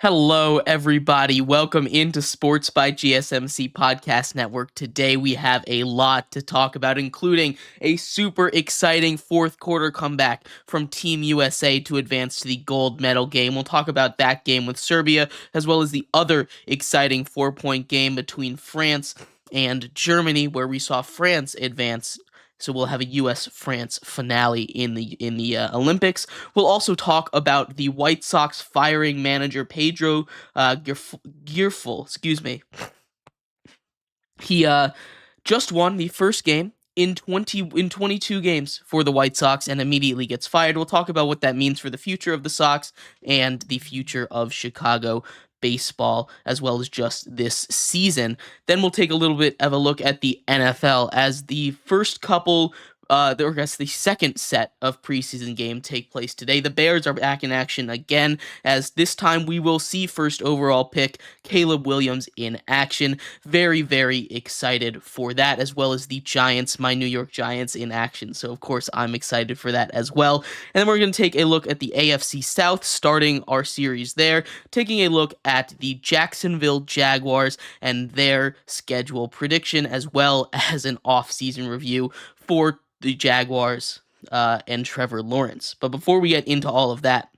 Hello, everybody. Welcome into Sports by GSMC Podcast Network. Today, we have a lot to talk about, including a super exciting fourth quarter comeback from Team USA to advance to the gold medal game. We'll talk about that game with Serbia, as well as the other exciting 4-point game between France and Germany, where we saw France advance. So we'll have a US-France finale in the Olympics. We'll also talk about the White Sox firing manager Pedro Grifol. Excuse me. He just won the first game in 22 games for the White Sox and immediately gets fired. We'll talk about what that means for the future of the Sox and the future of Chicago baseball, as well as just this season. Then we'll take a little bit of a look at the NFL as the first couple the second set of preseason game take place today. The Bears are back in action again, as this time we will see first overall pick Caleb Williams in action. Very, very excited for that, as well as the Giants, my New York Giants, in action. So, of course, I'm excited for that as well. And then we're going to take a look at the AFC South, starting our series there, taking a look at the Jacksonville Jaguars and their schedule prediction, as well as an offseason review for the Jaguars and Trevor Lawrence. But before we get into all of that,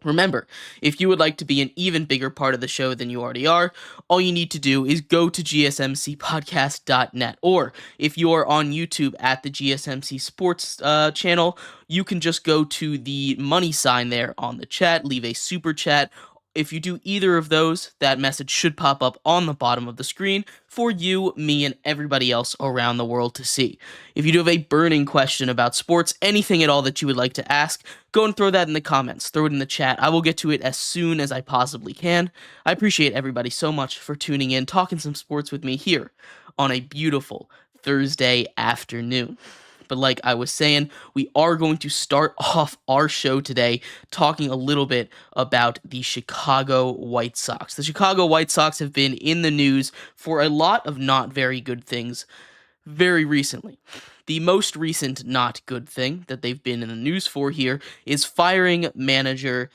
remember, if you would like to be an even bigger part of the show than you already are, all you need to do is go to GSMCPodcast.net. Or if you are on YouTube at the GSMC Sports channel, you can just go to the money sign there on the chat, leave a super chat. If you do either of those, that message should pop up on the bottom of the screen for you, me, and everybody else around the world to see. If you do have a burning question about sports, anything at all that you would like to ask, go and throw that in the comments. Throw it in the chat. I will get to it as soon as I possibly can. I appreciate everybody so much for tuning in, talking some sports with me here on a beautiful Thursday afternoon. But like I was saying, we are going to start off our show today talking a little bit about the Chicago White Sox. The Chicago White Sox have been in the news for a lot of not very good things very recently. The most recent not good thing that they've been in the news for here is firing manager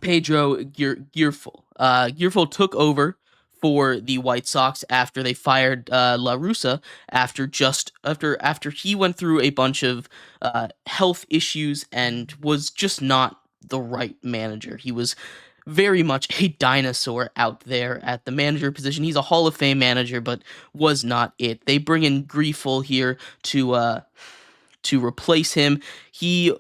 Pedro Grifol. Grifol took over for the White Sox after they fired La Russa after he went through a bunch of health issues and was just not the right manager. He was very much a dinosaur out there at the manager position. He's a Hall of Fame manager, but was not it. They bring in Grifol here to replace him. He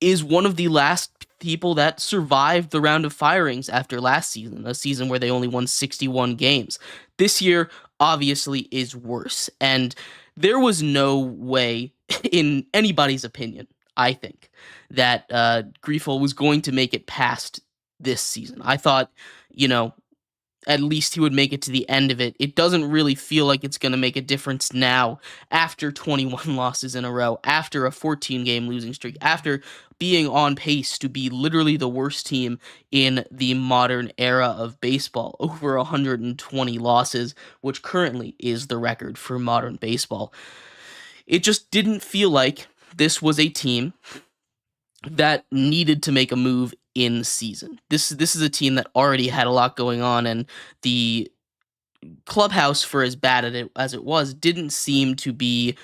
is one of the last people that survived the round of firings after last season, a season where they only won 61 games. This year, obviously, is worse, and there was no way, in anybody's opinion, I think, that Grifol was going to make it past this season. I thought, at least he would make it to the end of it. It doesn't really feel like it's going to make a difference now after 21 losses in a row, after a 14-game losing streak, after being on pace to be literally the worst team in the modern era of baseball, over 120 losses, which currently is the record for modern baseball. It just didn't feel like this was a team that needed to make a move in season. This is a team that already had a lot going on, and the clubhouse, for as bad as it was, didn't seem to be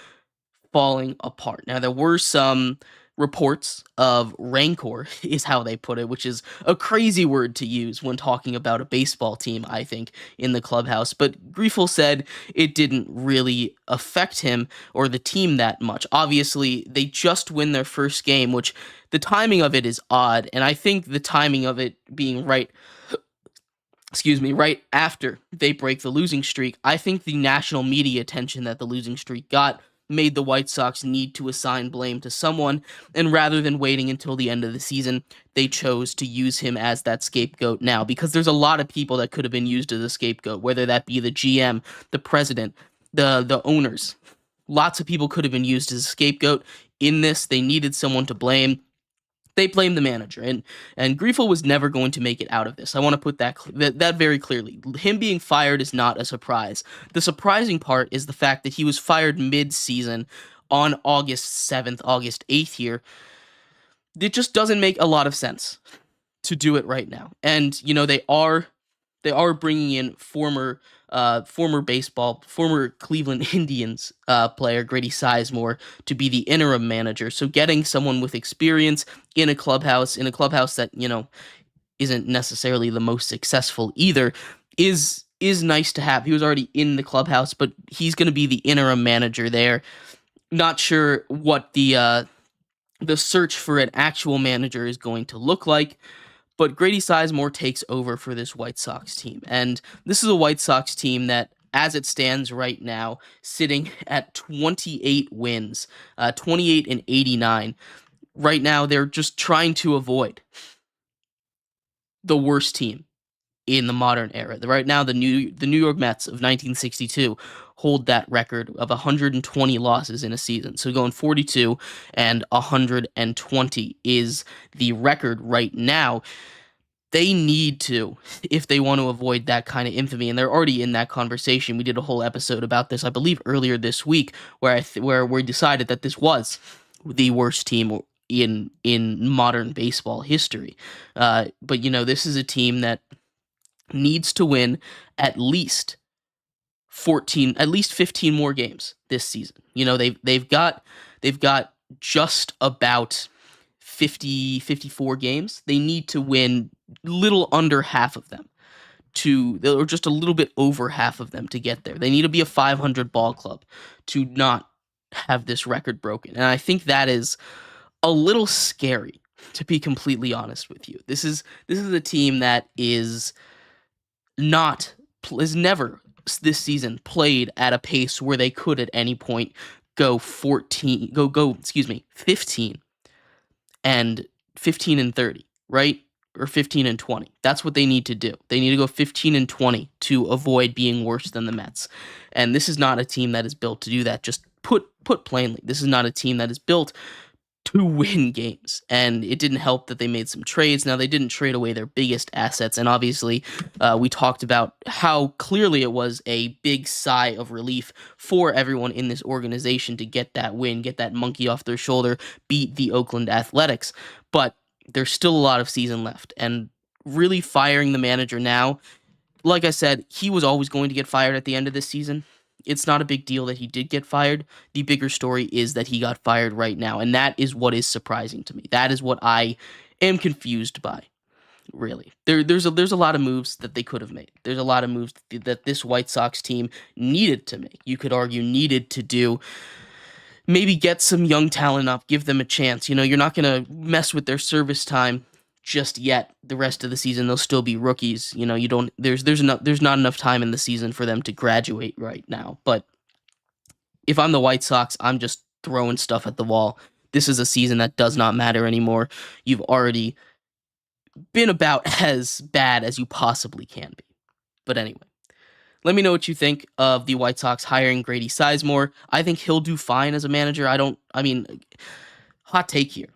falling apart. Now, there were some reports of rancor is how they put it, which is a crazy word to use when talking about a baseball team, I think, in the clubhouse. But Grifol said it didn't really affect him or the team that much. Obviously, they just win their first game, which the timing of it is odd, and I think the timing of it being right after they break the losing streak, I think the national media attention that the losing streak got made the White Sox need to assign blame to someone, and rather than waiting until the end of the season, they chose to use him as that scapegoat now, because there's a lot of people that could have been used as a scapegoat, whether that be the GM, the president, the owners. Lots of people could have been used as a scapegoat. In this, they needed someone to blame. They blamed the manager, and Grifol was never going to make it out of this. I want to put that very clearly. Him being fired is not a surprise. The surprising part is the fact that he was fired mid-season on August 7th, August 8th here. It just doesn't make a lot of sense to do it right now. And they are bringing in former Cleveland Indians player Grady Sizemore to be the interim manager. So getting someone with experience in a clubhouse that isn't necessarily the most successful either is nice to have. He was already in the clubhouse, but he's going to be the interim manager there. Not sure what the search for an actual manager is going to look like. But Grady Sizemore takes over for this White Sox team. And this is a White Sox team that, as it stands right now, sitting at 28 wins, 28 and 89. Right now, they're just trying to avoid the worst team in the modern era. Right now, the New York Mets of 1962 hold that record of 120 losses in a season. So going 42 and 120 is the record right now. They need to, if they want to avoid that kind of infamy, and they're already in that conversation. We did a whole episode about this, I believe, earlier this week, where we decided that this was the worst team in modern baseball history. But this is a team that needs to win at least 15 more games this season. They've got just about 54 games. They need to win little under half of them or just a little bit over half of them to get there. They need to be a 500 ball club to not have this record broken. And I think that is a little scary, to be completely honest with you. This is a team that is never this season played at a pace where they could at any point go 15 and 30, right? Or 15 and 20. That's what they need to do. They need to go 15 and 20 to avoid being worse than the Mets. And this is not a team that is built to do that. Just put plainly, this is not a team that is built to win games. And it didn't help that they made some trades. Now, they didn't trade away their biggest assets. And obviously, we talked about how clearly it was a big sigh of relief for everyone in this organization to get that win, get that monkey off their shoulder, beat the Oakland Athletics. But there's still a lot of season left. And really firing the manager now, like I said, he was always going to get fired at the end of this season. It's not a big deal that he did get fired. The bigger story is that he got fired right now, and that is what is surprising to me. That is what I am confused by, really. There's a lot of moves that they could have made. There's a lot of moves that this White Sox team needed to make. You could argue needed to do. Maybe get some young talent up, give them a chance. You're not going to mess with their service time just yet. The rest of the season, they'll still be rookies. There's not enough time in the season for them to graduate right now. But if I'm the White Sox, I'm just throwing stuff at the wall. This is a season that does not matter anymore. You've already been about as bad as you possibly can be. But anyway. Let me know what you think of the White Sox hiring Grady Sizemore. I think he'll do fine as a manager. Hot take here.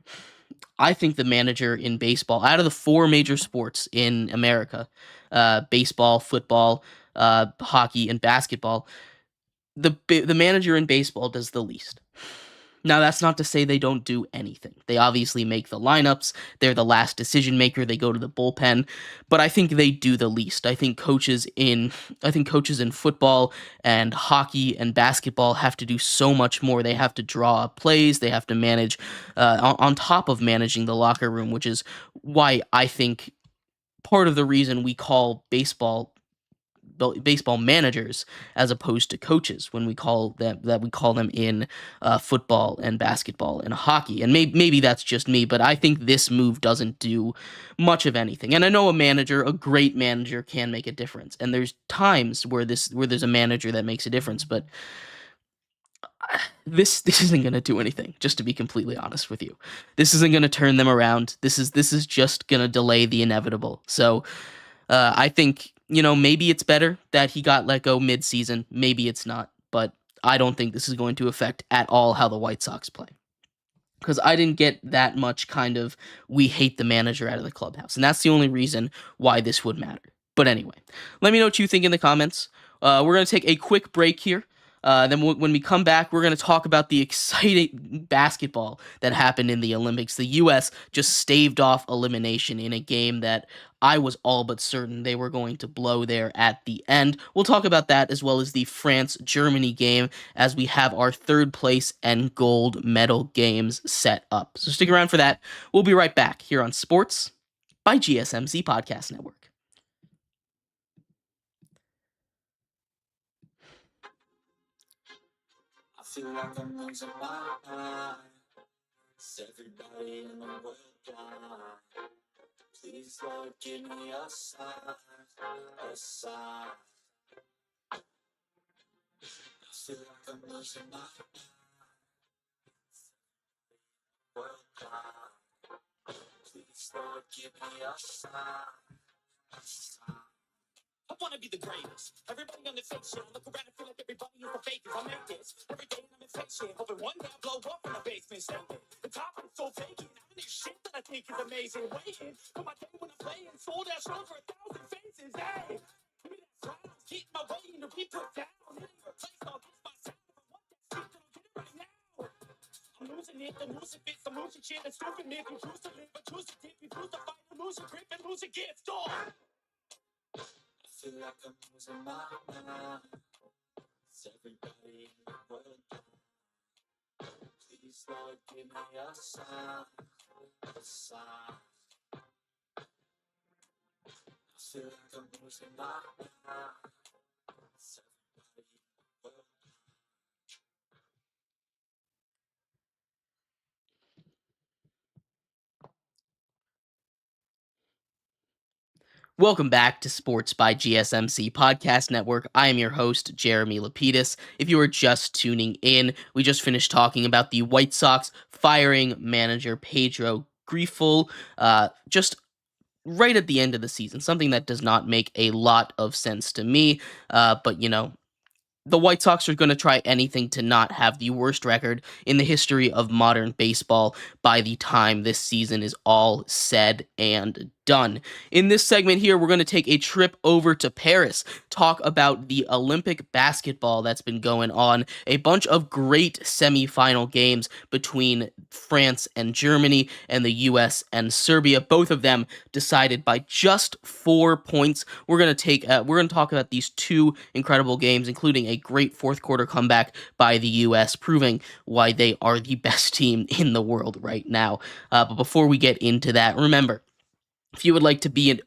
I think the manager in baseball, out of the four major sports in America, baseball, football, hockey, and basketball, the manager in baseball does the least. Now, that's not to say they don't do anything. They obviously make the lineups. They're the last decision maker. They go to the bullpen, but I think they do the least. I think coaches in football and hockey and basketball have to do so much more. They have to draw up plays. They have to manage, on top of managing the locker room, which is why I think part of the reason we call baseball managers as opposed to coaches when we call them in football and basketball and hockey. And maybe that's just me, but I think this move doesn't do much of anything. And I know a great manager, can make a difference. And there's times where there's a manager that makes a difference, but this isn't going to do anything. Just to be completely honest with you, this isn't going to turn them around. This is just going to delay the inevitable. So I think, maybe it's better that he got let go mid-season. Maybe it's not, but I don't think this is going to affect at all how the White Sox play. Because I didn't get that much kind of we hate the manager out of the clubhouse. And that's the only reason why this would matter. But anyway, let me know what you think in the comments. We're going to take a quick break here. Then when we come back, we're going to talk about the exciting basketball that happened in the Olympics. The U.S. just staved off elimination in a game that I was all but certain they were going to blow there at the end. We'll talk about that as well as the France-Germany game as we have our third place and gold medal games set up. So stick around for that. We'll be right back here on Sports by GSMC Podcast Network. Feel like I'm losing my mind. It's everybody in the world blind. Please, Lord, give me a sign, a sign. I feel like I'm losing my mind. World blind. Please, Lord, give me a sign, a sign. I wanna be the greatest. Everybody on the fake shit. I look around and feel like everybody is the fakest. I make this every day and I'm in fake shit. Hoping one day I'll blow up in the basement. Standing. The top I'm so vacant. I'm in this shit that I think is amazing. Waiting for my day when I'm playing. Sold out shows for 1,000 faces. Hey, give me that sound. Keep my waiting to be put down. Hitting your place, I'll get my sound. If I want that shit, then I'll get it right now. I'm losing it, I'm losing bits, I'm losing shit. That's stupid myth. You choose to live, but choose to dip. You choose to fight, you lose your grip and lose your gift. I feel like I'm losing my mind. It's everybody in the world. Please, Lord, give me a sign, a sign. I feel like I'm losing my mind. It's everybody in the world. Welcome back to Sports by GSMC Podcast Network. I am your host, Jeremy Lapidus. If you are just tuning in, we just finished talking about the White Sox firing manager Pedro Grifol just right at the end of the season, something that does not make a lot of sense to me, but the White Sox are going to try anything to not have the worst record in the history of modern baseball by the time this season is all said and done. In this segment here, we're going to take a trip over to Paris, talk about the Olympic basketball that's been going on, a bunch of great semifinal games between France and Germany, and the US and Serbia, both of them decided by just 4 points. We're going to talk about these two incredible games, including a great fourth quarter comeback by the US, proving why they are the best team in the world right now. But before we get into that, remember, if you would like to be an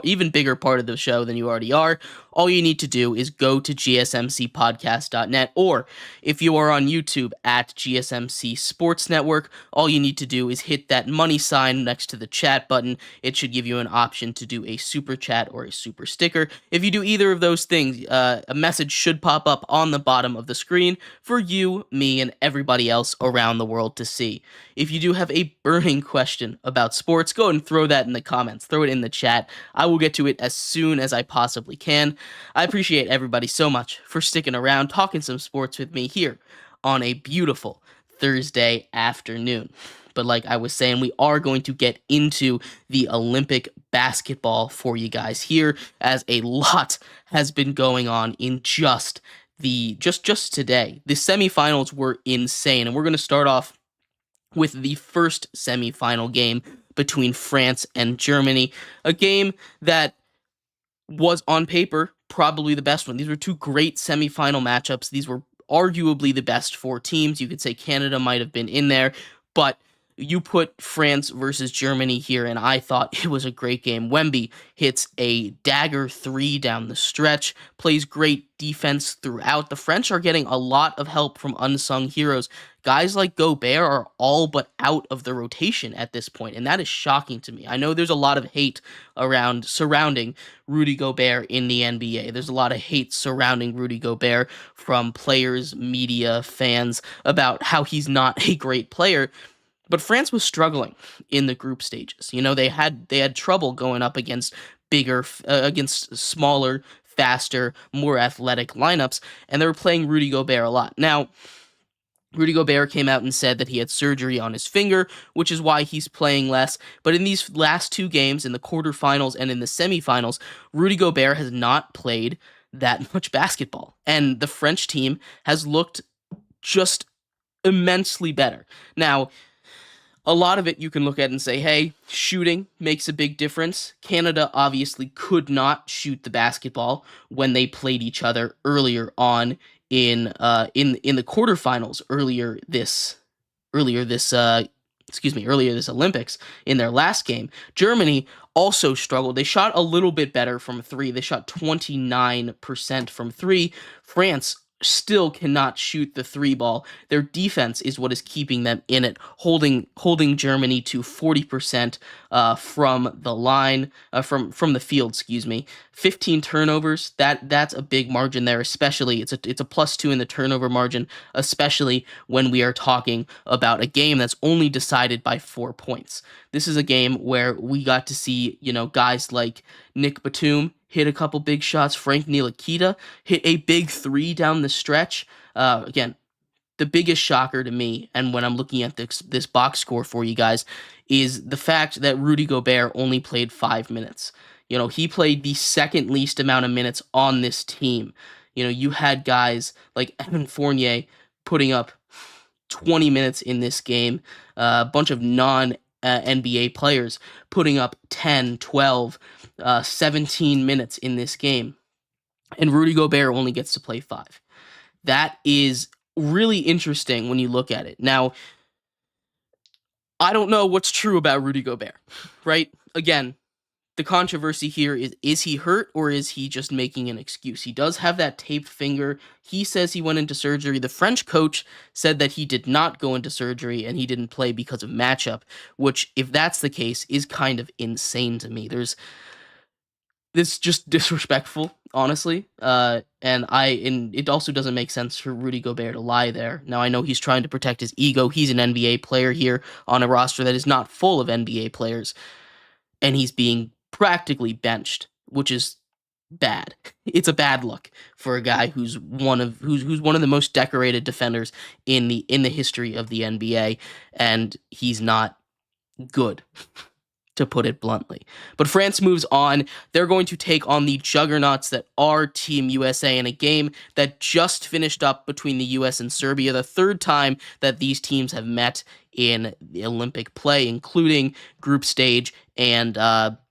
even bigger part of the show than you already are, all you need to do is go to GSMCPodcast.net, or if you are on YouTube at GSMC Sports Network, all you need to do is hit that money sign next to the chat button. It should give you an option to do a super chat or a super sticker. If you do either of those things, a message should pop up on the bottom of the screen for you, me, and everybody else around the world to see. If you do have a burning question about sports, go ahead and throw that in the comments. Throw it in the chat. I will get to it as soon as I possibly can. I appreciate everybody so much for sticking around, talking some sports with me here on a beautiful Thursday afternoon. But like I was saying, we are going to get into the Olympic basketball for you guys here, as a lot has been going on in just just today, the semifinals were insane, and we're going to start off with the first semifinal game between France and Germany, a game that was on paper probably the best one. These were two great semifinal matchups. These were arguably the best four teams. You could say Canada might have been in there, but you put France versus Germany here, and I thought it was a great game. Wemby hits a dagger 3 down the stretch, plays great defense throughout. The French are getting a lot of help from unsung heroes. Guys like Gobert are all but out of the rotation at this point, and that is shocking to me. I know there's a lot of hate surrounding Rudy Gobert in the NBA. There's a lot of hate surrounding Rudy Gobert from players, media, fans about how he's not a great player. But France was struggling in the group stages. They had trouble going up against against smaller, faster, more athletic lineups, and they were playing Rudy Gobert a lot. Now, Rudy Gobert came out and said that he had surgery on his finger, which is why he's playing less. But in these last two games, in the quarterfinals and in the semifinals, Rudy Gobert has not played that much basketball. And the French team has looked just immensely better. Now, a lot of it you can look at and say, hey, shooting makes a big difference. Canada obviously could not shoot the basketball when they played each other earlier on in the quarterfinals earlier this Olympics in their last game. Germany also struggled. They shot a little bit better from 3. They shot 29% from 3. France still cannot shoot the 3 ball. Their defense is what is keeping them in it, holding Germany to 40% from the line, from the field, 15 turnovers. That's a big margin there, especially it's a +2 in the turnover margin, especially when we are talking about a game that's only decided by 4 points. This is a game where we got to see, guys like Nick Batum hit a couple big shots. Frank Ntilikina hit a big 3 down the stretch. Again, the biggest shocker to me, and when I'm looking at this box score for you guys, is the fact that Rudy Gobert only played 5 minutes. He played the second least amount of minutes on this team. You had guys like Evan Fournier putting up 20 minutes in this game, a bunch of non-NBA players putting up 10, 12, 17 minutes in this game, and Rudy Gobert only gets to play 5. That is really interesting when you look at it. Now, I don't know what's true about Rudy Gobert, right? Again, the controversy here is he hurt or is he just making an excuse? He does have that taped finger. He says he went into surgery. The French coach said that he did not go into surgery and he didn't play because of matchup, which, if that's the case, is kind of insane to me. It's just disrespectful, honestly, and it also doesn't make sense for Rudy Gobert to lie there. Now, I know he's trying to protect his ego. He's an NBA player here on a roster that is not full of NBA players, and he's being practically benched, which is bad. It's a bad look for a guy who's one of the most decorated defenders in the history of the NBA, and he's not good, to put it bluntly. But France moves on. They're going to take on the juggernauts that are Team USA in a game that just finished up between the US and Serbia, the third time that these teams have met in the Olympic play, including group stage and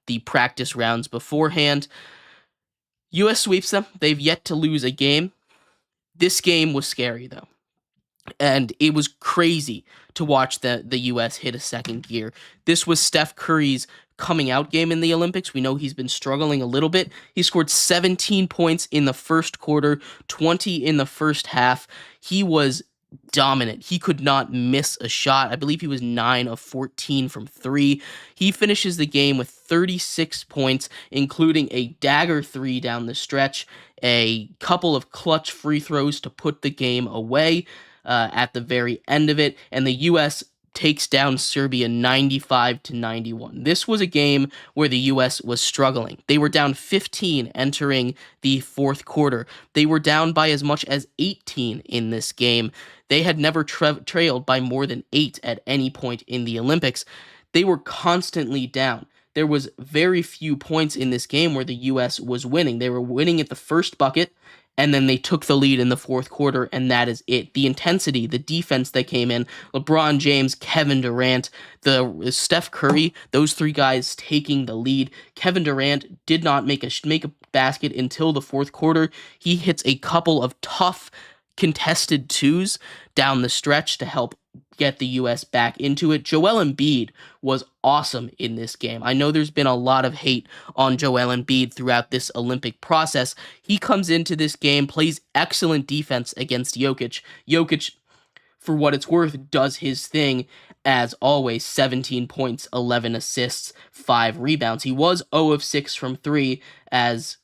the practice rounds beforehand. US sweeps them. They've yet to lose a game. This game was scary, though. And it was crazy to watch the U.S. hit a second gear. This was Steph Curry's coming out game in the Olympics. We know he's been struggling a little bit. He scored 17 points in the first quarter, 20 in the first half. He was dominant. He could not miss a shot. I believe he was 9 of 14 from 3. He finishes the game with 36 points, including a dagger 3 down the stretch, a couple of clutch free throws to put the game away at the very end of it, and the U.S. takes down Serbia 95-91. This was a game where the U.S. was struggling. They were down 15 entering the fourth quarter. They were down by as much as 18 in this game. They had never trailed by more than 8 at any point in the Olympics. They were constantly down. There was very few points in this game where the U.S. was winning. They were winning at the first bucket, and then they took the lead in the fourth quarter, and that is it. The intensity, the defense that came in, LeBron James, Kevin Durant, the Steph Curry, those three guys taking the lead. Kevin Durant did not make a basket until the fourth quarter. He hits a couple of tough contested twos down the stretch to help get the U.S. back into it. Joel Embiid was awesome in this game. I know there's been a lot of hate on Joel Embiid throughout this Olympic process. He comes into this game, plays excellent defense against Jokic. Jokic, for what it's worth, does his thing as always. 17 points, 11 assists, 5 rebounds. He was 0 of 6 from 3. As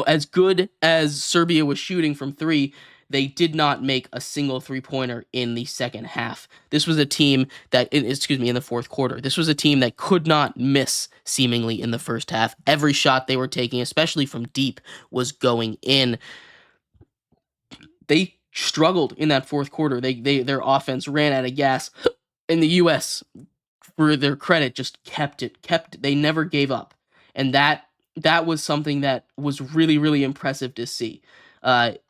as good as Serbia was shooting from 3, they did not make a single three-pointer in the second half. This was a team that, in the fourth quarter. This was a team that could not miss, seemingly, in the first half. Every shot they were taking, especially from deep, was going in. They struggled in that fourth quarter. Their offense ran out of gas, and the U.S., for their credit, just kept it. They never gave up, and that was something that was really, really impressive to see.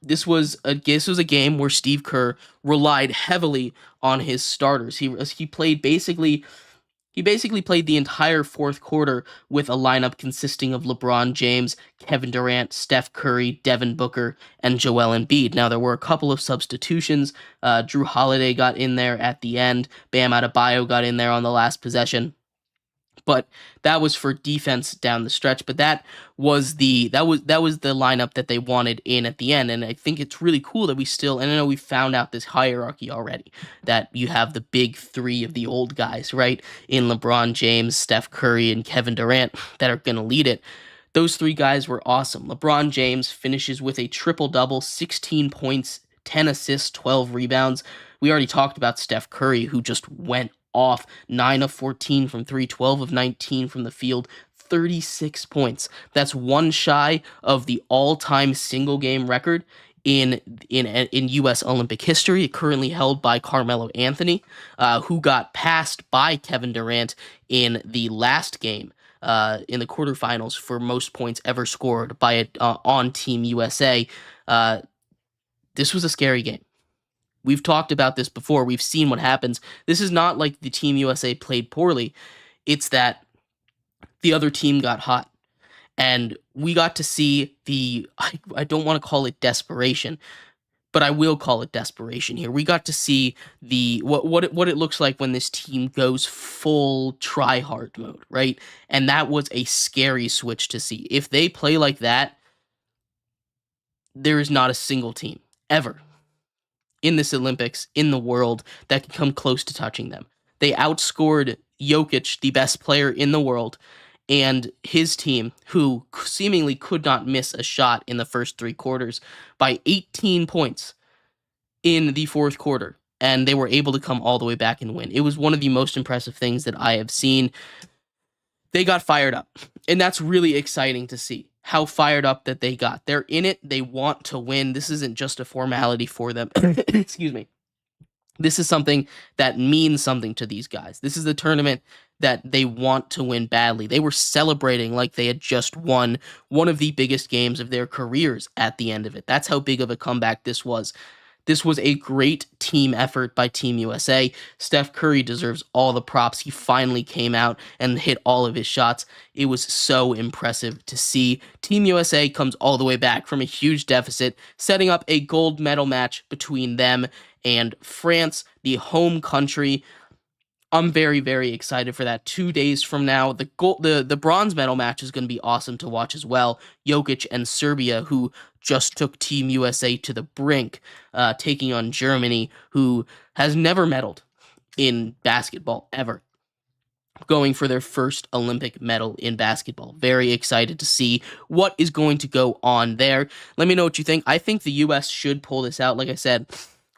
This was a game where Steve Kerr relied heavily on his starters. He basically played the entire fourth quarter with a lineup consisting of LeBron James, Kevin Durant, Steph Curry, Devin Booker, and Joel Embiid. Now, there were a couple of substitutions. Drew Holiday got in there at the end. Bam Adebayo got in there on the last possession. But that was for defense down the stretch. But that was the lineup that they wanted in at the end. And I think it's really cool that I know we found out this hierarchy already, that you have the big three of the old guys, right? In LeBron James, Steph Curry, and Kevin Durant that are going to lead it. Those three guys were awesome. LeBron James finishes with a triple-double, 16 points, 10 assists, 12 rebounds. We already talked about Steph Curry, who just went off. 9 of 14 from 3, 12 of 19 from the field, 36 points. That's one shy of the all-time single-game record in U.S. Olympic history, currently held by Carmelo Anthony, who got passed by Kevin Durant in the last game, in the quarterfinals, for most points ever scored by on Team USA. This was a scary game. We've talked about this before. We've seen what happens. This is not like the Team USA played poorly. It's that the other team got hot. And we got to see I don't want to call it desperation, but I will call it desperation here. We got to see what it looks like when this team goes full try-hard mode, right? And that was a scary switch to see. If they play like that, there is not a single team ever in this Olympics, in the world, that can come close to touching them. They outscored Jokic, the best player in the world, and his team, who seemingly could not miss a shot in the first 3 quarters, by 18 points in the fourth quarter, and they were able to come all the way back and win. It was one of the most impressive things that I have seen. They got fired up, and that's really exciting to see. How fired up that they got. They're in it. They want to win. This isn't just a formality for them. Excuse me. This is something that means something to these guys. This is the tournament that they want to win badly. They were celebrating like they had just won one of the biggest games of their careers at the end of it. That's how big of a comeback this was. This was a great team effort by Team USA. Steph Curry deserves all the props. He finally came out and hit all of his shots. It was so impressive to see. Team USA comes all the way back from a huge deficit, setting up a gold medal match between them and France, the home country. I'm very, very excited for that. 2 days from now, the bronze medal match is going to be awesome to watch as well. Jokic and Serbia, who just took Team USA to the brink, taking on Germany, who has never medaled in basketball ever, going for their first Olympic medal in basketball. Very excited to see what is going to go on there. Let me know what you think. I think the U.S. should pull this out. Like I said,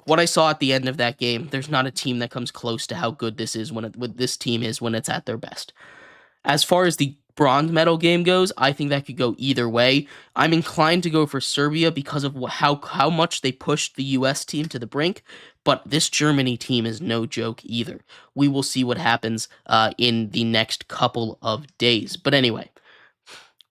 what I saw at the end of that game, there's not a team that comes close to how good this is when this team is when it's at their best. As far as the bronze medal game goes, I think that could go either way. I'm inclined to go for Serbia because of how much they pushed the U.S. team to the brink, but this Germany team is no joke either. We will see what happens in the next couple of days. But anyway,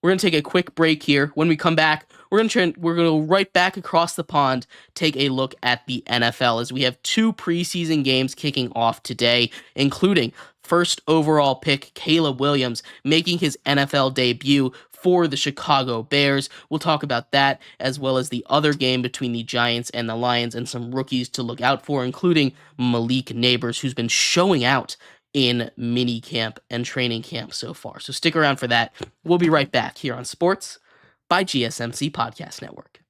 We're going to take a quick break here. When we come back, we're going to go right back across the pond, take a look at the NFL as we have 2 preseason games kicking off today, including first overall pick Caleb Williams making his NFL debut for the Chicago Bears. We'll talk about that as well as the other game between the Giants and the Lions and some rookies to look out for, including Malik Neighbors, who's been showing out in mini camp and training camp so far. So stick around for that. We'll be right back here on Sports by GSMC Podcast Network.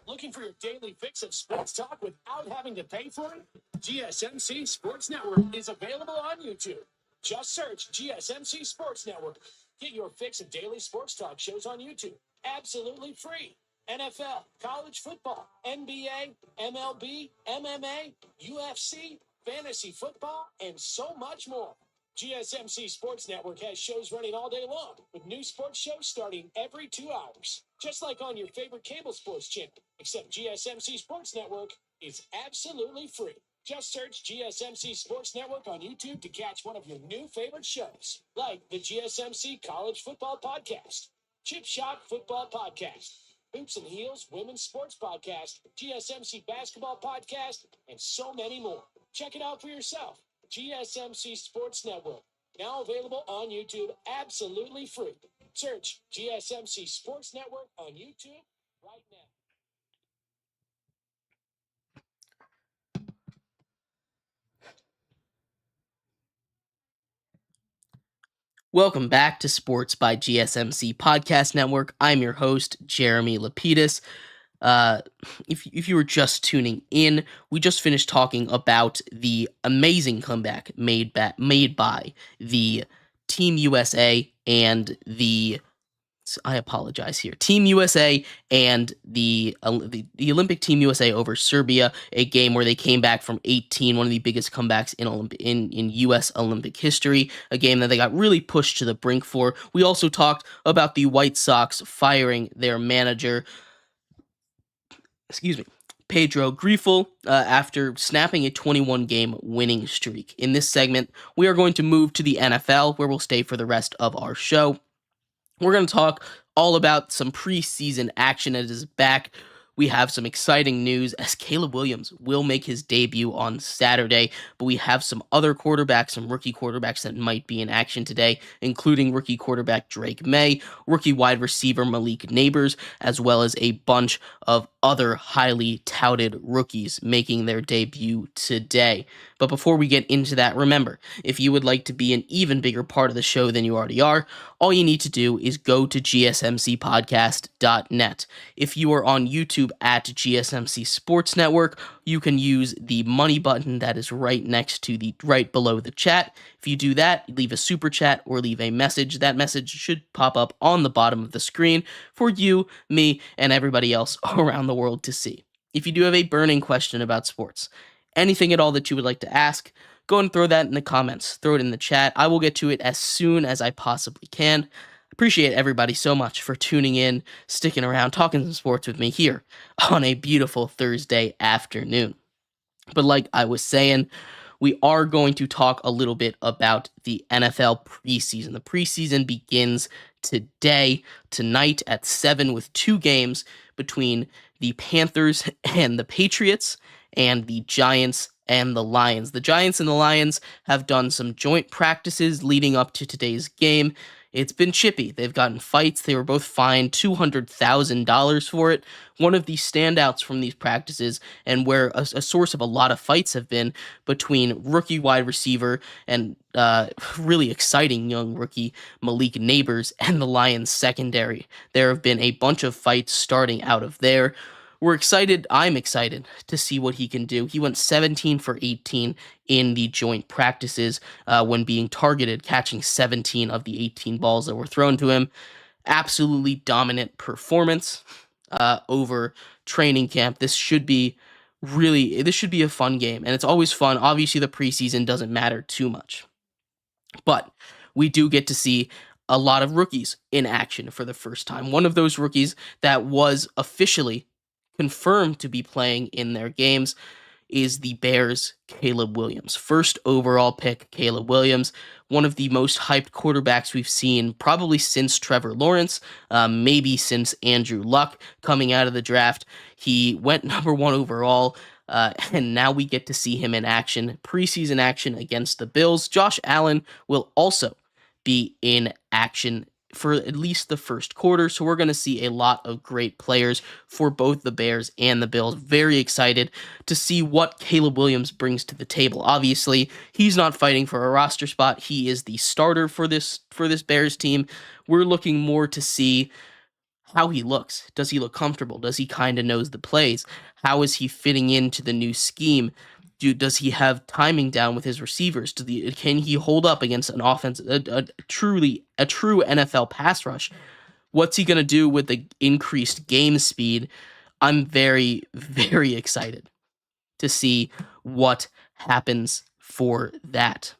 Looking for your daily fix of sports talk without having to pay for it? GSMC Sports Network is available on YouTube. Just search GSMC Sports Network. Get your fix of daily sports talk shows on YouTube. Absolutely free. NFL, college football, NBA, MLB, MMA, UFC, fantasy football, and so much more. GSMC Sports Network has shows running all day long, with new sports shows starting every 2 hours. Just like on your favorite cable sports channel, except GSMC Sports Network is absolutely free. Just search GSMC Sports Network on YouTube to catch one of your new favorite shows, like the GSMC College Football Podcast, Chip Shot Football Podcast, Hoops and Heels Women's Sports Podcast, GSMC Basketball Podcast, and so many more. Check it out for yourself. GSMC Sports Network, now available on YouTube, absolutely free. Search GSMC Sports Network on YouTube right now. Welcome back to Sports by GSMC Podcast Network. I'm your host, Jeremy Lapidus. If you were just tuning in, we just finished talking about the amazing comeback made by the Team USA and Team USA and the Olympic Team USA over Serbia, a game where they came back from 18, one of the biggest comebacks in US Olympic history, a game that they got really pushed to the brink for. We also talked about the White Sox firing their manager, Pedro Grifol, after snapping a 21-game winning streak. In this segment, we are going to move to the NFL, where we'll stay for the rest of our show. We're going to talk all about some preseason action that is back. We have some exciting news as Caleb Williams will make his debut on Saturday, but we have some other quarterbacks, some rookie quarterbacks that might be in action today, including rookie quarterback Drake May, rookie wide receiver Malik Neighbors, as well as a bunch of other highly touted rookies making their debut today. But before we get into that, remember, if you would like to be an even bigger part of the show than you already are, all you need to do is go to GSMCpodcast.net. If you are on YouTube at GSMC Sports Network, you can use the money button that is right below the chat. If you do that, leave a super chat or leave a message. That message should pop up on the bottom of the screen for you, me, and everybody else around the world to see. If you do have a burning question about sports, anything at all that you would like to ask, go and throw that in the comments. Throw it in the chat. I will get to it as soon as I possibly can. Appreciate everybody so much for tuning in, sticking around, talking some sports with me here on a beautiful Thursday afternoon. But like I was saying, we are going to talk a little bit about the NFL preseason. The preseason begins tonight at 7 with 2 games between the Panthers and the Patriots and the Giants and the Lions. The Giants and the Lions have done some joint practices leading up to today's game. It's been chippy. They've gotten fights. They were both fined $200,000 for it. One of the standouts from these practices, and where a source of a lot of fights have been, between rookie wide receiver and really exciting young rookie Malik Neighbors and the Lions secondary. There have been a bunch of fights starting out of there. We're excited. I'm excited to see what he can do. He went 17 for 18 in the joint practices when being targeted, catching 17 of the 18 balls that were thrown to him. Absolutely dominant performance over training camp. This should be a fun game, and it's always fun. Obviously, the preseason doesn't matter too much, but we do get to see a lot of rookies in action for the first time. One of those rookies that was officially confirmed to be playing in their games is the Bears' Caleb Williams. First overall pick, Caleb Williams, one of the most hyped quarterbacks we've seen probably since Trevor Lawrence, maybe since Andrew Luck coming out of the draft. He went number 1 overall. And now we get to see him in action, preseason action against the Bills. Josh Allen will also be in action for at least the first quarter. So we're going to see a lot of great players for both the Bears and the Bills. Very excited to see what Caleb Williams brings to the table. Obviously, he's not fighting for a roster spot. He is the starter for this Bears team. We're looking more to see how he looks. Does he look comfortable? Does he kind of knows the plays? How is he fitting into the new scheme? Does he have timing down with his receivers? Can he hold up against an offense, a true NFL pass rush? What's he going to do with the increased game speed? I'm very, very excited to see what happens for that.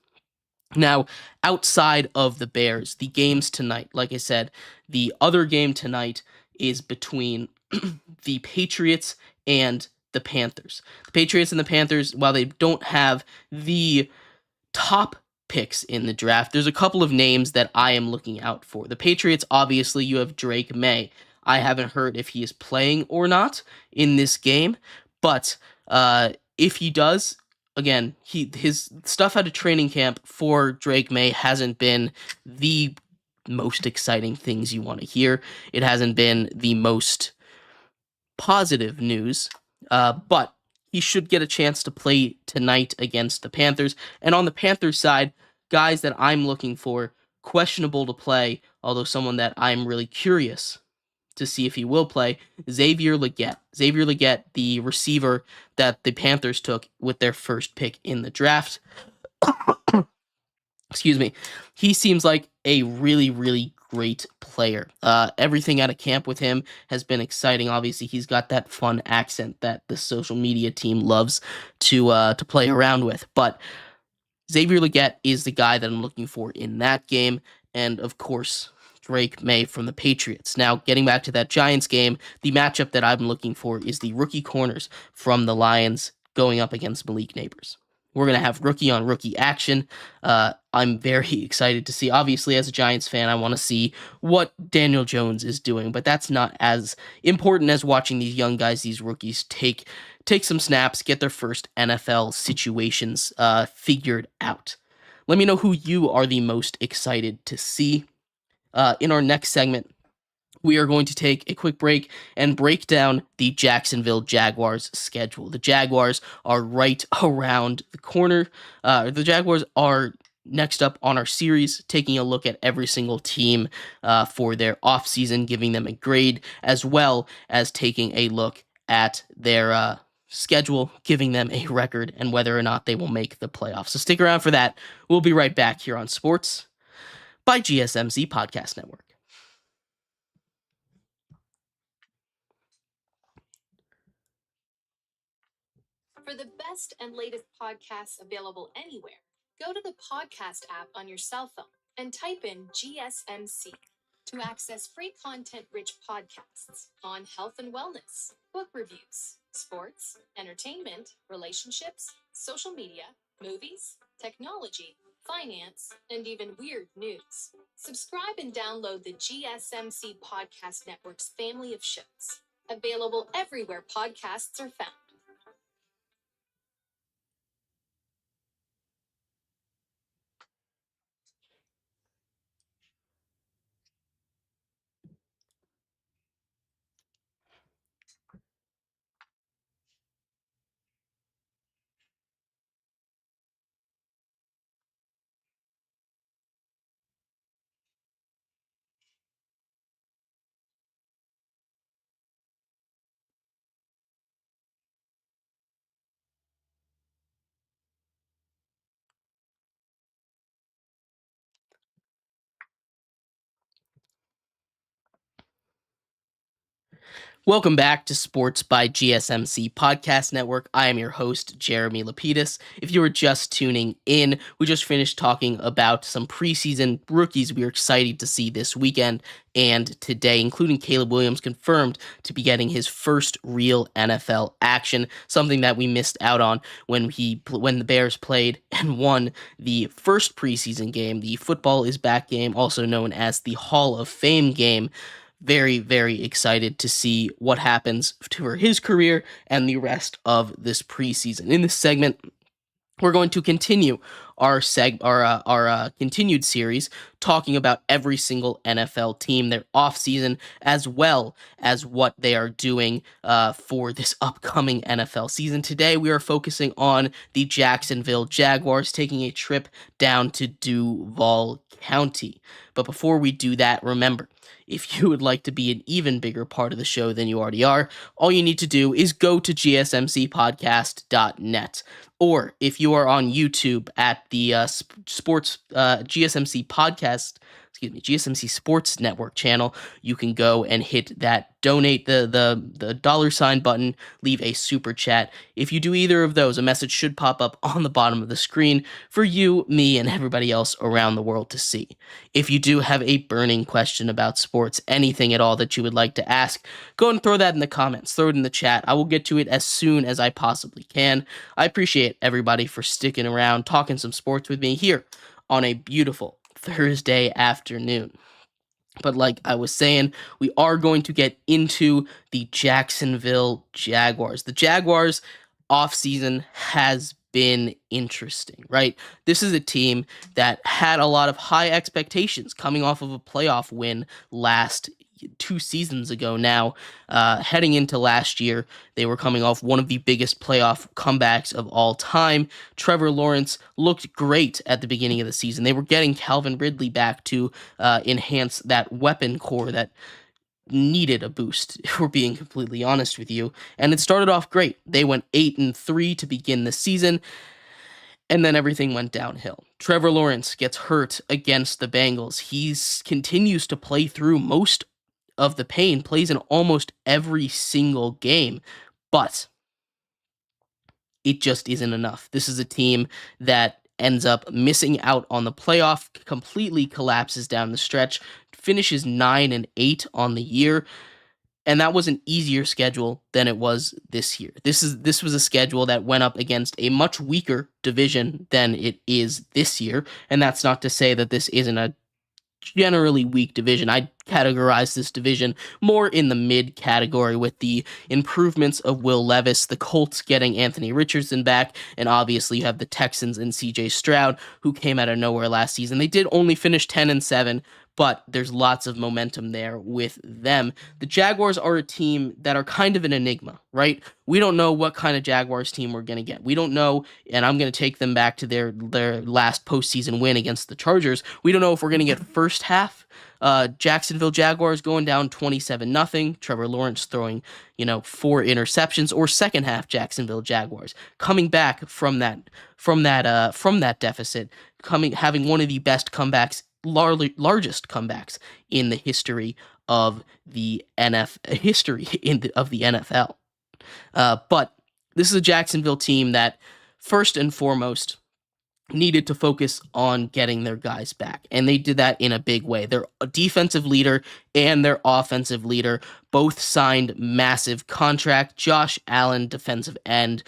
Now, outside of the Bears, the games tonight, like I said, the other game tonight is between the Patriots and the Panthers. The Patriots and the Panthers, while they don't have the top picks in the draft, there's a couple of names that I am looking out for. The Patriots, obviously, you have Drake May. I haven't heard if he is playing or not in this game, but if he does, again, his stuff out of training camp for Drake May hasn't been the most exciting things you want to hear. It hasn't been the most positive news, but he should get a chance to play tonight against the Panthers. And on the Panthers side, guys that I'm looking for, questionable to play, although someone that I'm really curious to see if he will play, Xavier Legette. Xavier Legette, the receiver that the Panthers took with their first pick in the draft. Excuse me. He seems like a really, really great player. Everything out of camp with him has been exciting. Obviously, he's got that fun accent that the social media team loves to play around with. But Xavier Legette is the guy that I'm looking for in that game. And of course, Drake May from the Patriots. Now, getting back to that Giants game, the matchup that I'm looking for is the rookie corners from the going up against Malik Neighbors. We're going to have rookie on rookie action. I'm very excited to see. Obviously, as a Giants fan, I want to see what Daniel Jones is doing, but that's not as important as watching these young guys, these rookies, take some snaps, get their first NFL situations figured out. Let me know who you are the most excited to see. In our next segment, we are going to take a quick break and break down the Jacksonville Jaguars schedule. The Jaguars are right around the corner. The Jaguars are next up on our series, taking a look at every single team for their offseason, giving them a grade, as well as taking a look at their schedule, giving them a record, and whether or not they will make the playoffs. So stick around for that. We'll be right back here on Sports by GSMC Podcast Network. For the best and latest podcasts available anywhere, go to the podcast app on your cell phone and type in GSMC to access free content-rich podcasts on health and wellness, book reviews, sports, entertainment, relationships, social media, movies, technology, finance, and even weird news. Subscribe and download the GSMC Podcast Network's family of shows, available everywhere podcasts are found. Welcome back to Sports by GSMC Podcast Network. I am your host, Jeremy Lapidus. If you were just tuning in, we just finished talking about some preseason rookies we are excited to see this weekend and today, including Caleb Williams, confirmed to be getting his first real NFL action, something that we missed out on when the Bears played and won the first preseason game, the Football is Back game, also known as the Hall of Fame game. Very, very excited to see what happens for his career and the rest of this preseason. In this segment, we're going to continue our continued series talking about every single NFL team, their offseason, as well as what they are doing for this upcoming NFL season. Today, we are focusing on the Jacksonville Jaguars taking a trip down to Duval County. But before we do that, remember, if you would like to be an even bigger part of the show than you already are, all you need to do is go to GSMCPodcast.net. Or if you are on YouTube at the GSMC Sports Network channel, you can go and hit that donate the $sign button, leave a super chat. If you do either of those, a message should pop up on the bottom of the screen for you, me, and everybody else around the world to see. If you do have a burning question about sports, anything at all that you would like to ask, go and throw that in the comments, throw it in the chat. I will get to it as soon as I possibly can. I appreciate everybody for sticking around, talking some sports with me here on a beautiful Thursday afternoon. But like I was saying, we are going to get into the Jacksonville Jaguars. The Jaguars offseason has been interesting, right? This is a team that had a lot of high expectations coming off of a playoff win last 2 seasons ago now. Heading into last year, they were coming off one of the biggest playoff comebacks of all time. Trevor Lawrence looked great at the beginning of the season. They were getting Calvin Ridley back to enhance that weapon core that needed a boost, if we're being completely honest with you. And it started off great. They went 8-3 to begin the season, and then everything went downhill. Trevor Lawrence gets hurt against the Bengals. He continues to play through most of the pain, plays in almost every single game, but it just isn't enough. This is a team that ends up missing out on the playoff, completely collapses down the stretch, finishes 9-8 on the year, and that was an easier schedule than it was this year. This was a schedule that went up against a much weaker division than it is this year, and that's not to say that this isn't a generally weak division. I categorize this division more in the mid category with the improvements of Will Levis, the Colts getting Anthony Richardson back, and obviously you have the Texans and CJ Stroud, who came out of nowhere last season. They did only finish 10-7, but there's lots of momentum there with them. The Jaguars are a team that are kind of an enigma, right? We don't know what kind of Jaguars team we're going to get. We don't know, and I'm going to take them back to their last postseason win against the Chargers. We don't know if we're going to get first half Jacksonville Jaguars going down 27-0, Trevor Lawrence throwing, 4 interceptions, or second half Jacksonville Jaguars coming back from that deficit, having one of the best comebacks, largest comebacks in the history of the NFL. But this is a Jacksonville team that first and foremost needed to focus on getting their guys back, and they did that in a big way. Their defensive leader and their offensive leader both signed massive contract. Josh Allen, defensive end,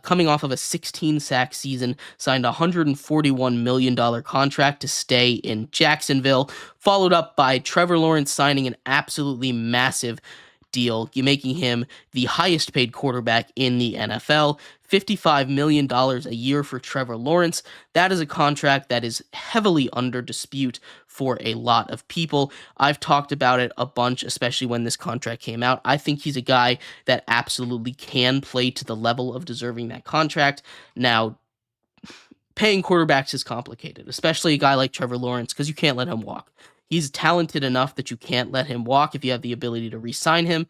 coming off of a 16-sack season, signed a $141 million contract to stay in Jacksonville, followed up by Trevor Lawrence signing an absolutely massive deal, making him the highest paid quarterback in the NFL. $55 million a year for Trevor Lawrence. That is a contract that is heavily under dispute for a lot of people. I've talked about it a bunch, especially when this contract came out. I think he's a guy that absolutely can play to the level of deserving that contract. Now, paying quarterbacks is complicated, especially a guy like Trevor Lawrence, because you can't let him walk. He's talented enough that you can't let him walk if you have the ability to re-sign him,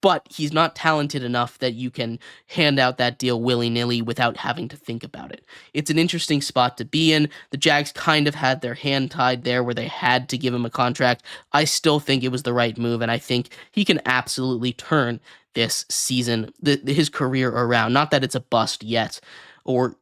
but he's not talented enough that you can hand out that deal willy-nilly without having to think about it. It's an interesting spot to be in. The Jags kind of had their hand tied there where they had to give him a contract. I still think it was the right move, and I think he can absolutely turn this season, his career around. Not that it's a bust yet, or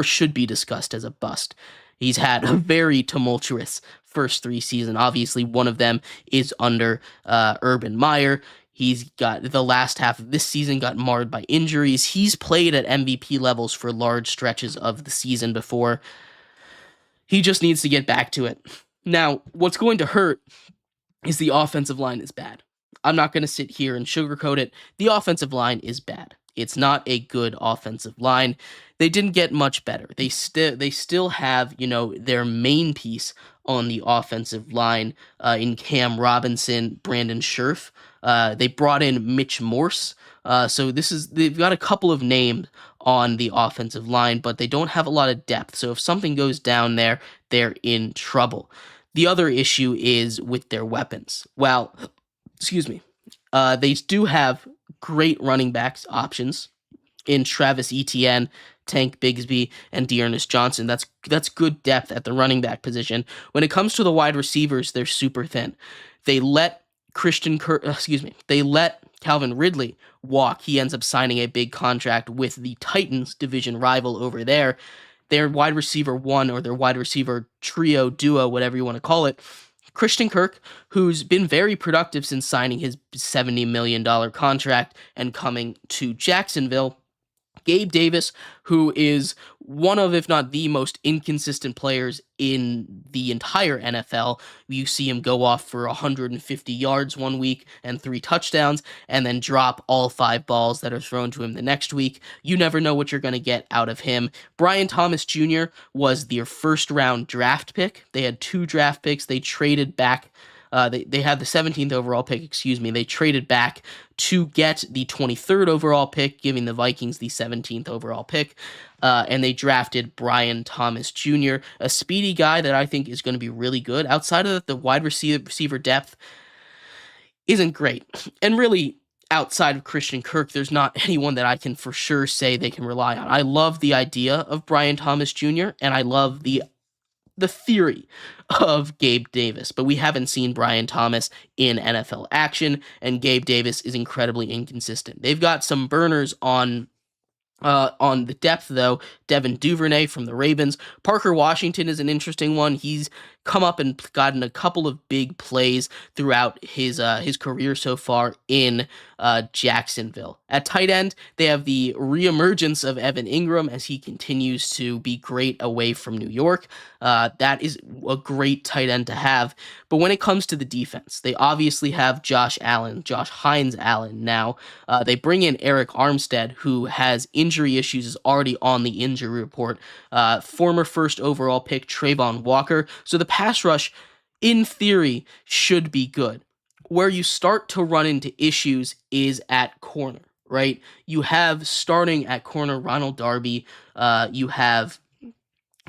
should be discussed as a bust. He's had a very tumultuous first 3 seasons. Obviously, one of them is under Urban Meyer. He's got the last half of this season got marred by injuries. He's played at MVP levels for large stretches of the season before. He just needs to get back to it. Now, what's going to hurt is the offensive line is bad. I'm not going to sit here and sugarcoat it. The offensive line is bad. It's not a good offensive line. They didn't get much better. They still have, their main piece on the offensive line in Cam Robinson, Brandon Scherf. They brought in Mitch Morse. So they've got a couple of names on the offensive line, but they don't have a lot of depth. So if something goes down there, they're in trouble. The other issue is with their weapons. Well, they do have great running backs options in Travis Etienne, Tank Bigsby, and Dearness Johnson. That's good depth at the running back position. When it comes to the wide receivers, they're super thin. They let Calvin Ridley walk. He ends up signing a big contract with the Titans, division rival over there. Their wide receiver one, or their wide receiver trio, duo, whatever you want to call it, Christian Kirk, who's been very productive since signing his $70 million contract and coming to Jacksonville. Gabe Davis, who is one of, if not the most inconsistent players in the entire NFL. You see him go off for 150 yards one week and 3 touchdowns, and then drop all 5 balls that are thrown to him the next week. You never know what you're going to get out of him. Brian Thomas Jr. was their first-round draft pick. They had 2 draft picks. They traded back. They had the 17th overall pick, They traded back to get the 23rd overall pick, giving the Vikings the 17th overall pick. And they drafted Brian Thomas Jr., a speedy guy that I think is going to be really good. Outside of that, the wide receiver depth isn't great. And really, outside of Christian Kirk, there's not anyone that I can for sure say they can rely on. I love the idea of Brian Thomas Jr., and I love the theory of Gabe Davis, but we haven't seen Brian Thomas in NFL action, and Gabe Davis is incredibly inconsistent. They've got some burners on the depth, though. Devin Duvernay from the Ravens. Parker Washington is an interesting one. He's come up and gotten a couple of big plays throughout his career so far in Jacksonville. At tight end, they have the reemergence of Evan Ingram as he continues to be great away from New York. That is a great tight end to have. But when it comes to the defense, they obviously have Josh Hines Allen now. They bring in Eric Armstead, who has injury issues, is already on the injury report. Former first overall pick Trayvon Walker. So the pass rush, in theory, should be good. Where you start to run into issues is at corner, right? You have starting at corner Ronald Darby. You have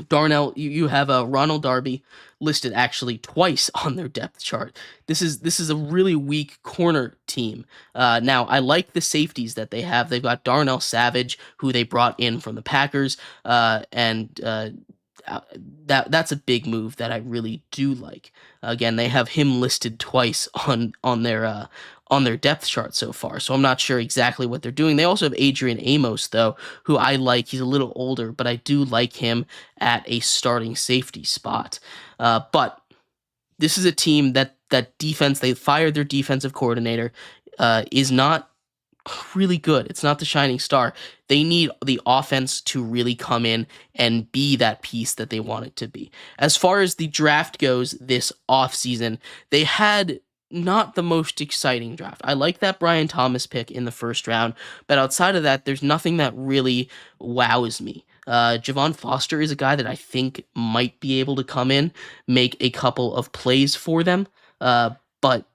Ronald Darby listed actually twice on their depth chart. This is a really weak corner team. Now, I like the safeties that they have. They've got Darnell Savage, who they brought in from the Packers, and that's a big move that I really do like. Again, they have him listed twice on their depth chart so far, so I'm not sure exactly what they're doing. They also have Adrian Amos, though, who I like. He's a little older, but I do like him at a starting safety spot. But this is a team that defense, they fired their defensive coordinator, is not really good. It's not the shining star. They need the offense to really come in and be that piece that they want it to be. As far as the draft goes this offseason, they had not the most exciting draft. I like that Brian Thomas pick in the first round, but outside of that, there's nothing that really wows me. Javon Foster is a guy that I think might be able to come in, make a couple of plays for them, but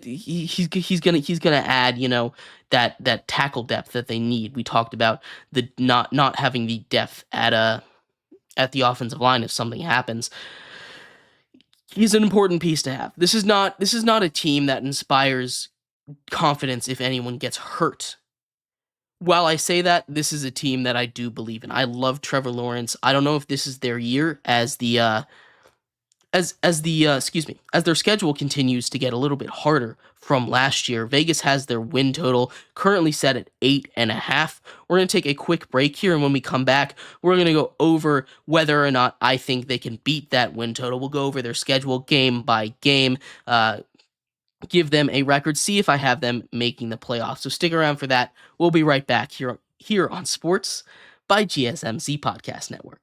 he's gonna add, that tackle depth that they need. We talked about the not having the depth at the offensive line if something happens. He's an important piece to have. This is not a team that inspires confidence if anyone gets hurt. While I say that, this is a team that I do believe in. I love Trevor Lawrence. I don't know if this is their year as their schedule continues to get a little bit harder from last year. Vegas has their win total currently set at 8.5. We're going to take a quick break here, and when we come back, we're going to go over whether or not I think they can beat that win total. We'll go over their schedule game by game, give them a record, see if I have them making the playoffs. So stick around for that. We'll be right back here on Sports by GSMC Podcast Network.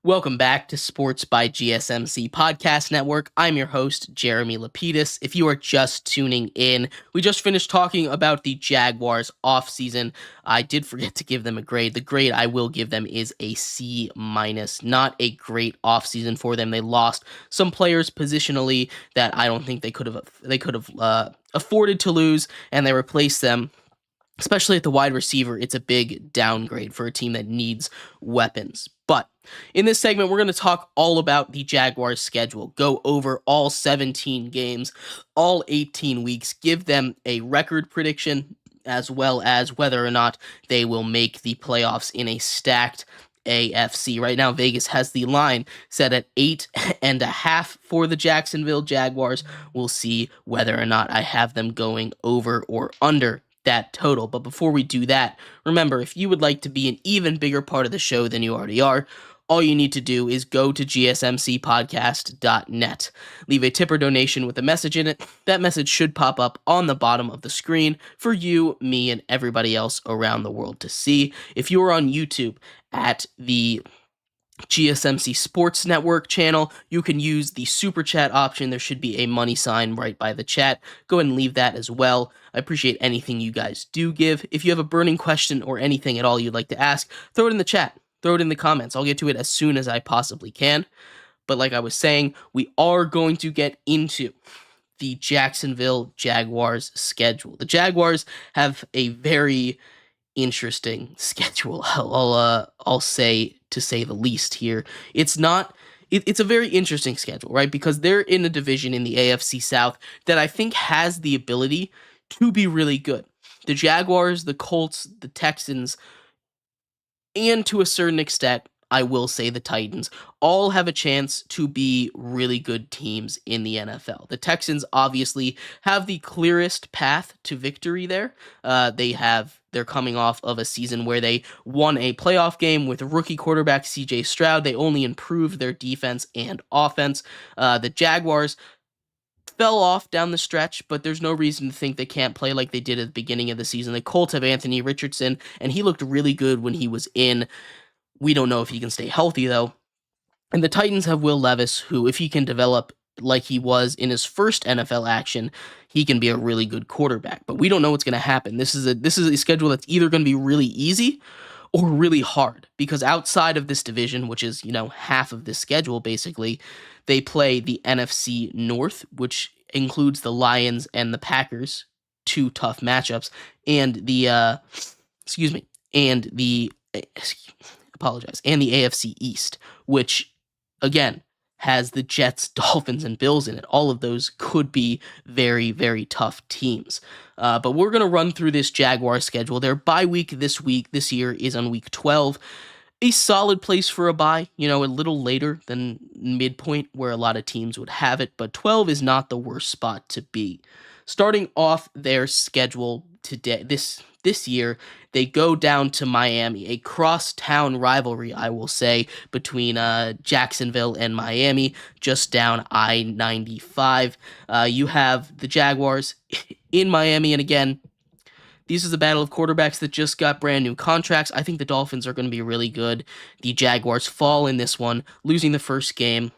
Welcome back to Sports by GSMC Podcast Network. I'm your host, Jeremy Lapidus. If you are just tuning in, we just finished talking about the Jaguars offseason. I did forget to give them a grade. The grade I will give them is a C-. Not a great offseason for them. They lost some players positionally that I don't think they could have afforded to lose, and they replaced them. Especially at the wide receiver, it's a big downgrade for a team that needs weapons. But in this segment, we're going to talk all about the Jaguars' schedule, go over all 17 games, all 18 weeks, give them a record prediction, as well as whether or not they will make the playoffs in a stacked AFC. Right now, Vegas has the line set at 8.5 for the Jacksonville Jaguars. We'll see whether or not I have them going over or under that total. But before we do that, remember, if you would like to be an even bigger part of the show than you already are, all you need to do is go to GSMCpodcast.net. Leave a tip or donation with a message in it. That message should pop up on the bottom of the screen for you, me, and everybody else around the world to see. If you are on YouTube at the GSMC Sports Network channel, you can use the super chat option. There should be a money sign right by the chat. Go ahead and leave that as well. I appreciate anything you guys do give. If you have a burning question or anything at all you'd like to ask, throw it in the chat. Throw it in the comments. I'll get to it as soon as I possibly can. But like I was saying, we are going to get into the Jacksonville Jaguars schedule. The Jaguars have a very interesting schedule. I'll say, to say the least here. It's a very interesting schedule, right? Because they're in a division in the AFC South that I think has the ability to be really good. The Jaguars, the Colts, the Texans, and to a certain extent, I will say the Titans, all have a chance to be really good teams in the NFL. The Texans obviously have the clearest path to victory there. They're coming off of a season where they won a playoff game with rookie quarterback CJ Stroud. They only improved their defense and offense. The Jaguars fell off down the stretch, but there's no reason to think they can't play like they did at the beginning of the season. The Colts have Anthony Richardson, and he looked really good when he was in. We don't know if he can stay healthy, though. And the Titans have Will Levis, who, if he can develop like he was in his first NFL action, he can be a really good quarterback. But we don't know what's going to happen. This is a schedule that's either going to be really easy or really hard, because outside of this division, which is, half of this schedule, basically, they play the NFC North, which includes the Lions and the Packers, two tough matchups, and the and the and the AFC East, which again has the Jets, Dolphins, and Bills in it. All of those could be very, very tough teams. But we're going to run through this Jaguars schedule. Their bye week this year is on week 12. A solid place for a bye, a little later than midpoint where a lot of teams would have it, but 12 is not the worst spot to be. Starting off their schedule today, this year, they go down to Miami, a crosstown rivalry, I will say, between Jacksonville and Miami, just down I-95. You have the Jaguars in Miami, and again, this is a battle of quarterbacks that just got brand new contracts. I think the Dolphins are going to be really good. The Jaguars fall in this one, losing the first game,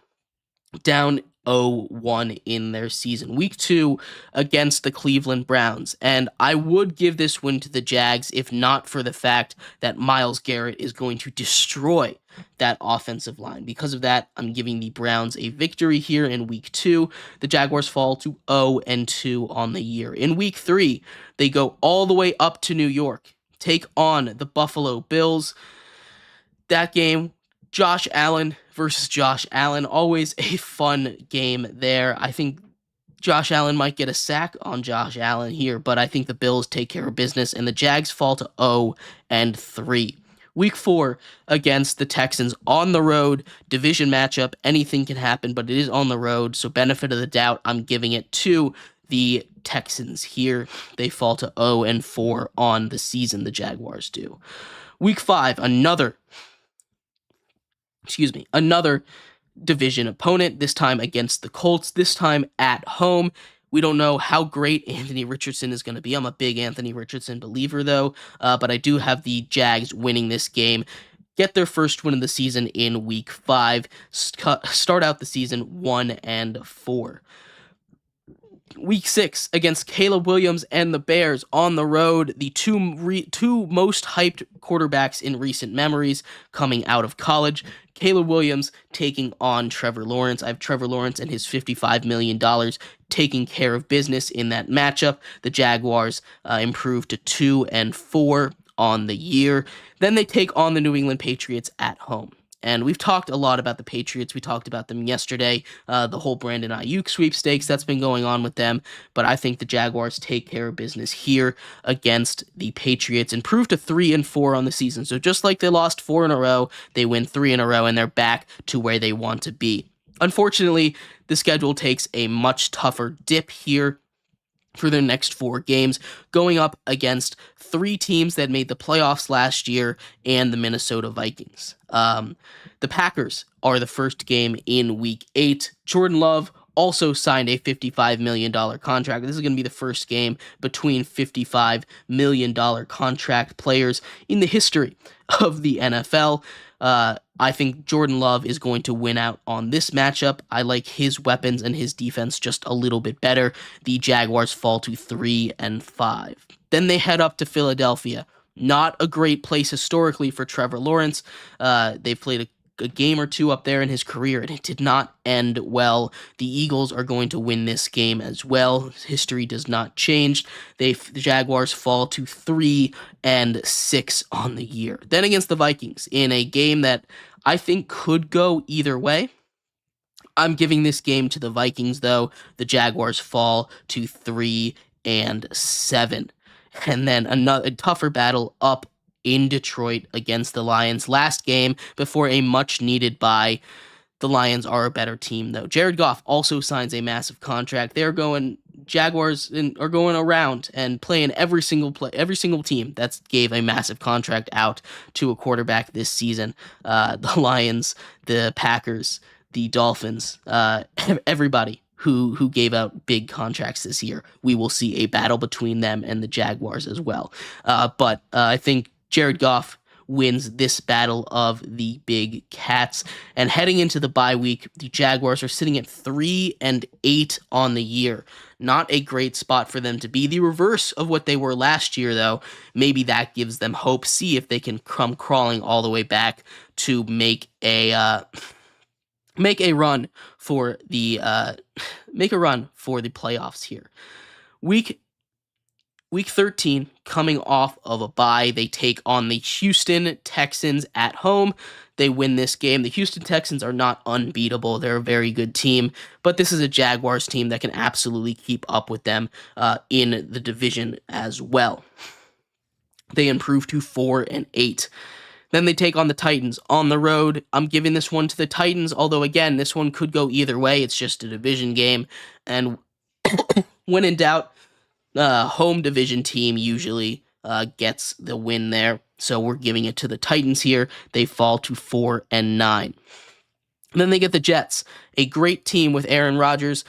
down 0-1 in their season. Week 2 against the Cleveland Browns. And I would give this win to the Jags if not for the fact that Myles Garrett is going to destroy that offensive line. Because of that, I'm giving the Browns a victory here in week 2. The Jaguars fall to 0-2 on the year. In week 3, they go all the way up to New York, take on the Buffalo Bills. That game, Josh Allen versus Josh Allen, always a fun game there. I think Josh Allen might get a sack on Josh Allen here, but I think the Bills take care of business, and the Jags fall to 0-3. Week 4 against the Texans on the road, division matchup, anything can happen, but it is on the road, so benefit of the doubt, I'm giving it to the Texans here. They fall to 0-4 on the season, the Jaguars do. Week 5, another division opponent, this time against the Colts, this time at home. We don't know how great Anthony Richardson is going to be. I'm a big Anthony Richardson believer, though, but I do have the Jags winning this game, get their first win of the season in Week 5, start out the season 1-4. Week 6 against Caleb Williams and the Bears on the road, the two most hyped quarterbacks in recent memories coming out of college. Caleb Williams taking on Trevor Lawrence. I have Trevor Lawrence and his $55 million taking care of business in that matchup. The Jaguars improve to 2-4 on the year. Then they take on the New England Patriots at home. And we've talked a lot about the Patriots. We talked about them yesterday, the whole Brandon Ayuk sweepstakes that's been going on with them. But I think the Jaguars take care of business here against the Patriots, improve to 3-4 on the season. So just like they lost 4 in a row, they win 3 in a row, and they're back to where they want to be. Unfortunately, the schedule takes a much tougher dip here for their next 4 games, going up against 3 teams that made the playoffs last year and the Minnesota Vikings. The Packers are the first game in Week 8. Jordan Love also signed a $55 million contract. This is going to be the first game between $55 million contract players in the history of the NFL. I think Jordan Love is going to win out on this matchup. I like his weapons and his defense just a little bit better. The Jaguars fall to 3-5. Then they head up to Philadelphia. Not a great place historically for Trevor Lawrence. They've played a game or two up there in his career, and it did not end well. The Eagles are going to win this game as well. History does not change. The Jaguars fall to 3-6 on the year. Then against the Vikings, in a game that I think could go either way, I'm giving this game to the Vikings, though. The Jaguars fall to 3-7. And then a tougher battle up in Detroit against the Lions. Last game before a much-needed bye. The Lions are a better team, though. Jared Goff also signs a massive contract. Jaguars are going around and playing every single team that gave a massive contract out to a quarterback this season. The Lions, the Packers, the Dolphins, everybody who gave out big contracts this year. We will see a battle between them and the Jaguars as well. But I think Jared Goff wins this battle of the big cats. And heading into the bye week, the Jaguars are sitting at 3-8 on the year. Not a great spot for them to be. The reverse of what they were last year, though. Maybe that gives them hope. See if they can come crawling all the way back to make a make a run for the playoffs here. Week 13, coming off of a bye, they take on the Houston Texans at home. They win this game. The Houston Texans are not unbeatable. They're a very good team, but this is a Jaguars team that can absolutely keep up with them in the division as well. They improve to 4-8. Then they take on the Titans on the road. I'm giving this one to the Titans, although, again, this one could go either way. It's just a division game, and when in doubt, home division team usually gets the win there. So we're giving it to the Titans here. They fall to 4-9. Then they get the Jets, a great team with Aaron Rodgers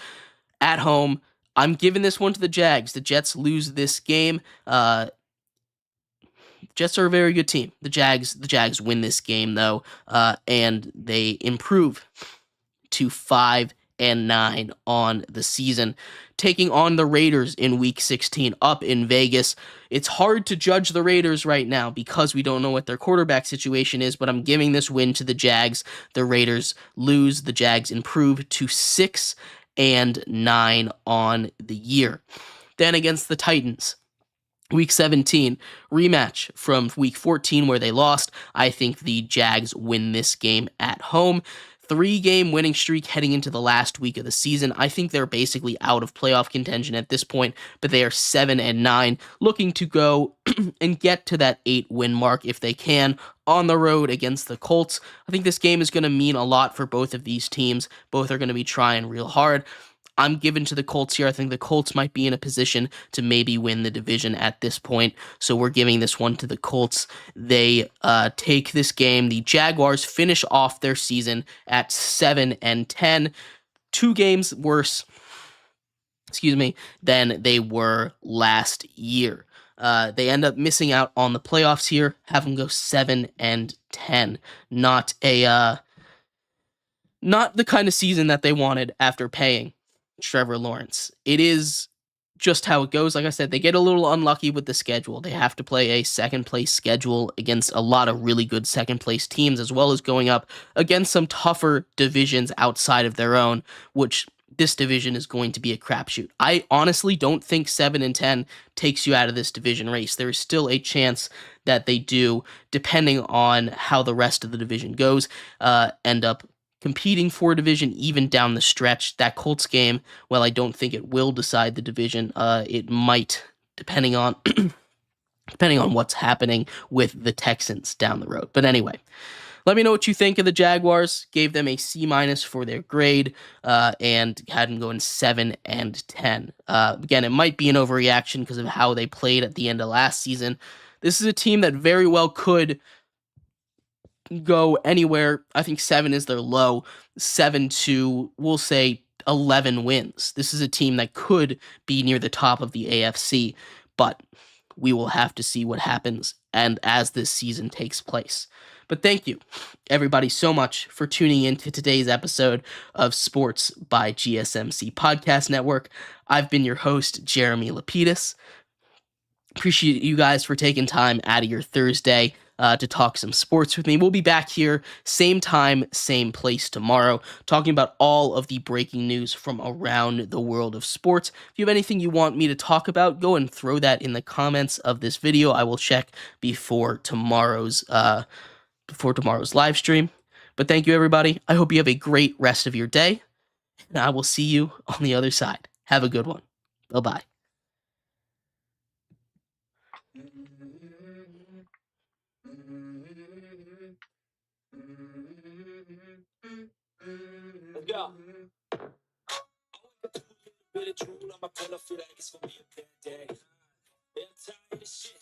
at home. I'm giving this one to the Jags. The Jets lose this game. Jets are a very good team. The Jags win this game though, and they improve to 5-9 on the season, taking on the Raiders in Week 16 up in Vegas. It's hard to judge the Raiders right now because we don't know what their quarterback situation is, but I'm giving this win to the Jags. The Raiders lose. The Jags improve to 6-9 on the year. Then against the Titans, Week 17, rematch from Week 14 where they lost. I think the Jags win this game at home. 3-game winning streak heading into the last week of the season. I think they're basically out of playoff contention at this point, but they are 7-9, looking to go and get to that 8-win mark if they can on the road against the Colts. I think this game is going to mean a lot for both of these teams. Both are going to be trying real hard. I'm giving to the Colts here. I think the Colts might be in a position to maybe win the division at this point, so we're giving this one to the Colts. They take this game. The Jaguars finish off their season at 7-10, 2 games worse, than they were last year. They end up missing out on the playoffs here, have them go 7-10. Not the kind of season that they wanted after paying Trevor Lawrence. It is just how it goes. Like I said, they get a little unlucky with the schedule. They have to play a second place schedule against a lot of really good second place teams, as well as going up against some tougher divisions outside of their own, which this division is going to be a crapshoot. I honestly don't think 7-10 takes you out of this division race. There is still a chance that they do, depending on how the rest of the division goes, end up competing for a division even down the stretch. That Colts game, well, I don't think it will decide the division. It might, depending on what's happening with the Texans down the road. But anyway, let me know what you think of the Jaguars. Gave them a C- for their grade, and had them going 7-10. Again, it might be an overreaction because of how they played at the end of last season. This is a team that very well could go anywhere. I think 7 is their low. 7 to, we'll say, 11 wins. This is a team that could be near the top of the AFC, but we will have to see what happens and as this season takes place. But thank you, everybody, so much for tuning in to today's episode of Sports by GSMC Podcast Network. I've been your host, Jeremy Lapidus. Appreciate you guys for taking time out of your Thursday to talk some sports with me. We'll be back here, same time, same place tomorrow, talking about all of the breaking news from around the world of sports. If you have anything you want me to talk about, go and throw that in the comments of this video. I will check before tomorrow's live stream. But thank you, everybody. I hope you have a great rest of your day, and I will see you on the other side. Have a good one. Bye-bye. Let's go. Bit of drool on my pillow, feel like it's gonna be a bad day. I'm tired of shit.